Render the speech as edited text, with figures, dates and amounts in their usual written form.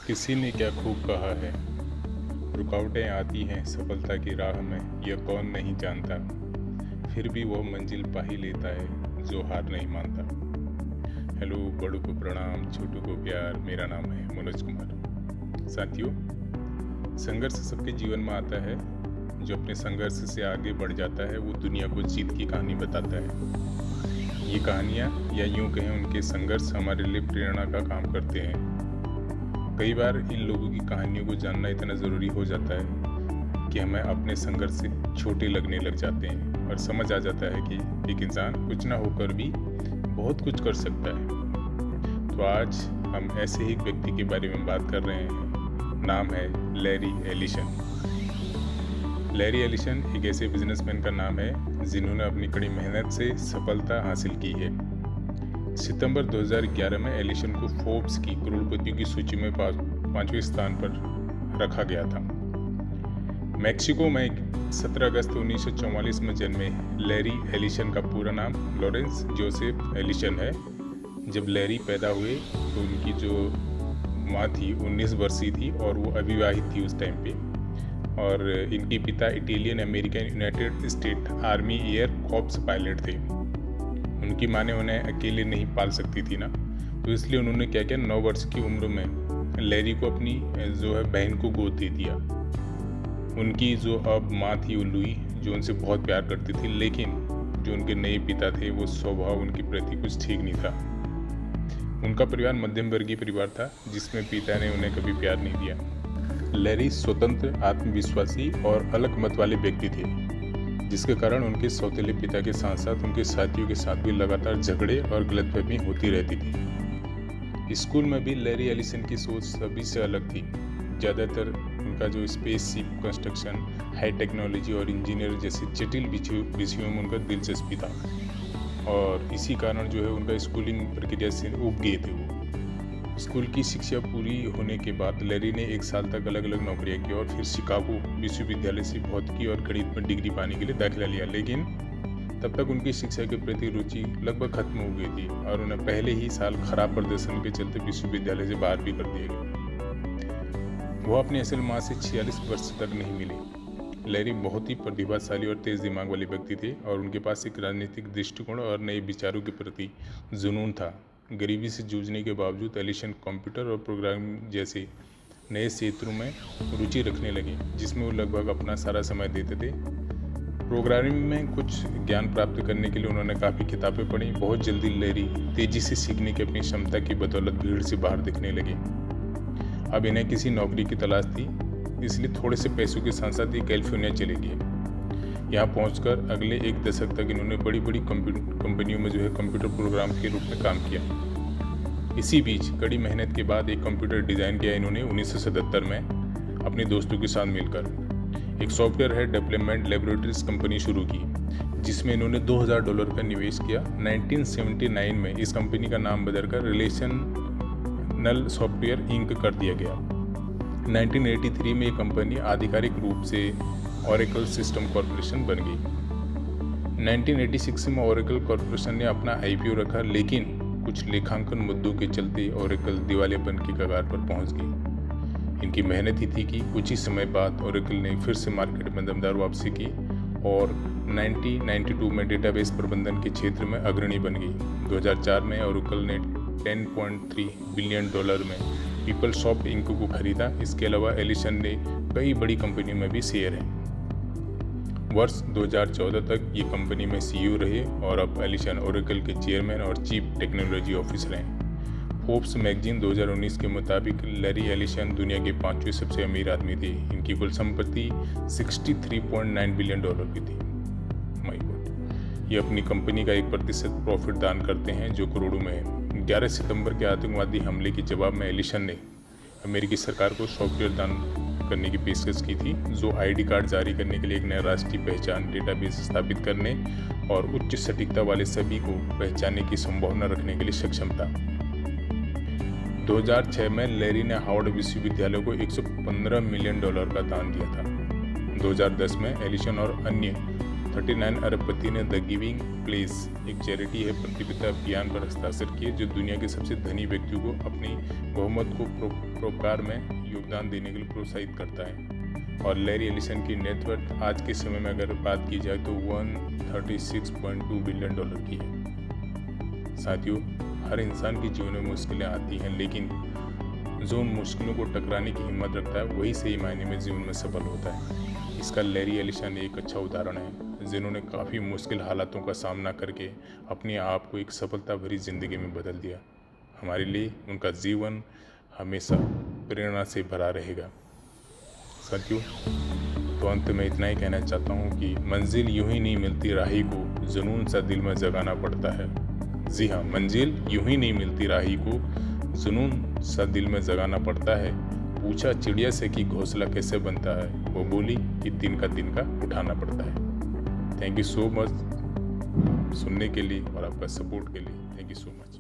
किसी ने क्या खूब कहा है, रुकावटें आती हैं सफलता की राह में, यह कौन नहीं जानता। फिर भी वह मंजिल पा ही लेता है जो हार नहीं मानता। हेलो, बड़ों को प्रणाम, छोटों को प्यार। मेरा नाम है मनोज कुमार। साथियों, संघर्ष सबके जीवन में आता है। जो अपने संघर्ष से आगे बढ़ जाता है वो दुनिया को जीत की कहानी बताता है। ये कहानियाँ या यूँ कहें उनके संघर्ष हमारे लिए प्रेरणा का काम करते हैं। कई बार इन लोगों की कहानियों को जानना इतना ज़रूरी हो जाता है कि हमें अपने संघर्ष से छोटे लगने लग जाते हैं और समझ आ जाता है कि एक इंसान कुछ ना होकर भी बहुत कुछ कर सकता है। तो आज हम ऐसे ही एक व्यक्ति के बारे में बात कर रहे हैं। नाम है लैरी एलिसन। लैरी एलिसन एक ऐसे बिजनेसमैन का नाम है जिन्होंने अपनी कड़ी मेहनत से सफलता हासिल की है। सितंबर 2011 में एलिसन को फोर्ब्स की करोड़पतियों की सूची में 5वें स्थान पर रखा गया था। मैक्सिको में 17 अगस्त 1944 में जन्मे लैरी एलिसन का पूरा नाम लॉरेंस जोसेफ एलिसन है। जब लैरी पैदा हुए तो उनकी जो माँ थी 19 वर्षीय थी और वो अविवाहित थी उस टाइम पे। और इनके पिता Italian American United state army air corps pilot थे। उनकी माँ ने उन्हें अकेले नहीं पाल सकती थी ना, तो इसलिए उन्होंने क्या किया, 9 वर्ष की उम्र में लैरी को अपनी जो है बहन को गोद दे दिया। उनकी जो अब माँ थी वो लुई, जो उनसे बहुत प्यार करती थी, लेकिन जो उनके नए पिता थे वो स्वभाव उनके प्रति कुछ ठीक नहीं था। उनका परिवार मध्यम वर्गीय परिवार था जिसमें पिता ने उन्हें कभी प्यार नहीं दिया। लैरी स्वतंत्र, आत्मविश्वासी और अलग मत वाले व्यक्ति थे, जिसके कारण उनके सौतेले पिता के साथ साथ उनके साथियों के साथ भी लगातार झगड़े और गलतफहमी होती रहती थी। स्कूल में भी लैरी एलिसन की सोच सभी से अलग थी। ज़्यादातर उनका जो स्पेसशिप कंस्ट्रक्शन, हाई टेक्नोलॉजी और इंजीनियर जैसे जटिल विषयों में उनका दिलचस्पी था और इसी कारण जो है उनका स्कूलिंग प्रक्रिया से उब गए थे वो। स्कूल की शिक्षा पूरी होने के बाद लैरी ने 1 साल तक अलग अलग नौकरियां की और फिर शिकागो विश्वविद्यालय से भौतिकी और गणित में डिग्री पाने के लिए दाखिला लिया। लेकिन तब तक उनकी शिक्षा के प्रति रुचि लगभग खत्म हो गई थी और उन्हें पहले ही साल खराब प्रदर्शन के चलते विश्वविद्यालय से बाहर भी कर दिया गया। वो अपनी असल माँ से 46 वर्ष तक नहीं मिले। लैरी बहुत ही प्रतिभाशाली और तेज दिमाग वाले व्यक्ति थे और उनके पास एक राजनीतिक दृष्टिकोण और नए विचारों के प्रति जुनून था। गरीबी से जूझने के बावजूद एलिसन कंप्यूटर और प्रोग्रामिंग जैसे नए क्षेत्रों में रुचि रखने लगे, जिसमें वो लगभग अपना सारा समय देते थे। प्रोग्रामिंग में कुछ ज्ञान प्राप्त करने के लिए उन्होंने काफ़ी किताबें पढ़ी। बहुत जल्दी लैरी तेजी से सीखने की अपनी क्षमता की बदौलत भीड़ से बाहर दिखने लगे। अब इन्हें किसी नौकरी की तलाश थी, इसलिए थोड़े से पैसों के साथ साथ ये कैलिफोर्निया चले गए। यहाँ पहुंचकर अगले 1 दशक तक इन्होंने बड़ी बड़ी कंपनियों में जो है कंप्यूटर प्रोग्राम के रूप में काम किया। इसी बीच कड़ी मेहनत के बाद एक कंप्यूटर डिज़ाइन किया इन्होंने 1977 में अपने दोस्तों के साथ मिलकर। एक सॉफ्टवेयर है डेवलपमेंट लेबोरेटरीज कंपनी शुरू की, जिसमें इन्होंने $2000 का निवेश किया। 1979 में इस कंपनी का नाम बदलकर रिलेशनल सॉफ्टवेयर इंक कर दिया गया। 1983 में ये कंपनी आधिकारिक रूप से ओरेकल सिस्टम कॉरपोरेशन बन गई। 1986 में ओरेकल कॉरपोरेशन ने अपना IPO रखा, लेकिन कुछ लेखांकन मुद्दों के चलते ओरेकल दिवालियापन की कगार पर पहुंच गई। इनकी मेहनत ही थी कि कुछ ही समय बाद ओरेकल ने फिर से मार्केट में दमदार वापसी की और 1992 में डेटाबेस प्रबंधन के क्षेत्र में अग्रणी बन गई। 2004 में ओरेकल ने $10.3 बिलियन में पीपलसॉफ्ट इंक को खरीदा। इसके अलावा एलिसन ने कई बड़ी कंपनियों में भी शेयर हैं। वर्ष 2014 तक ये कंपनी में CEO रहे और अब एलिसन ओरेकल के चेयरमैन और चीफ टेक्नोलॉजी ऑफिसर हैं। फोर्ब्स मैगजीन 2019 के मुताबिक लैरी एलिसन दुनिया के 5वें सबसे अमीर आदमी थे। इनकी कुल संपत्ति $63.9 बिलियन की थी। My God. ये अपनी कंपनी का 1% प्रॉफिट दान करते हैं, जो करोड़ों में है। 11 सितंबर के आतंकवादी हमले के जवाब में एलिसन ने अमेरिकी सरकार को सॉफ्टवेयर दान करने की पेशकश की थी, जो ID कार्ड जारी करने के लिए एक नया राष्ट्रीय पहचान डेटाबेस स्थापित करने और उच्च सटीकता वाले सभी को पहचानने की संभावना रखने के लिए सक्षम था। 2006 में लैरी ने हार्वर्ड विश्वविद्यालय को $115 मिलियन का दान दिया था। 2010 में एलिसन और अन्य 39 अरबपति ने द गिविंग प्लेस, एक चैरिटी है, प्रतिबद्धता अभियान पर हस्ताक्षर किए जो दुनिया के सबसे धनी व्यक्तियों को अपनी बहुमत को परोपकार में योगदान देने के लिए प्रोत्साहित करता है। और लैरी एलिसन की नेटवर्थ आज के समय में अगर बात की जाए तो 136.2 बिलियन डॉलर की है। साथियों, हर इंसान के जीवन में मुश्किलें आती हैं, लेकिन जो उन मुश्किलों को टकराने की हिम्मत रखता है वही सही मायने में जीवन में सफल होता है। इसका लैरी एलिसन एक अच्छा उदाहरण है, जिन्होंने काफ़ी मुश्किल हालातों का सामना करके अपने आप को एक सफलता भरी ज़िंदगी में बदल दिया। हमारे लिए उनका जीवन हमेशा प्रेरणा से भरा रहेगा। साथियों, तो अंत में इतना ही कहना चाहता हूँ कि मंजिल यूं ही नहीं मिलती, राही को जुनून सा दिल में जगाना पड़ता है। जी हाँ, मंजिल यूं ही नहीं मिलती, राही को जुनून सा दिल में जगाना पड़ता है। पूछा चिड़िया से कि घोंसला कैसे बनता है, वो बोली कि तिनका उठाना पड़ता है। थैंक यू सो मच सुनने के लिए और आपका सपोर्ट के लिए। Thank you so much.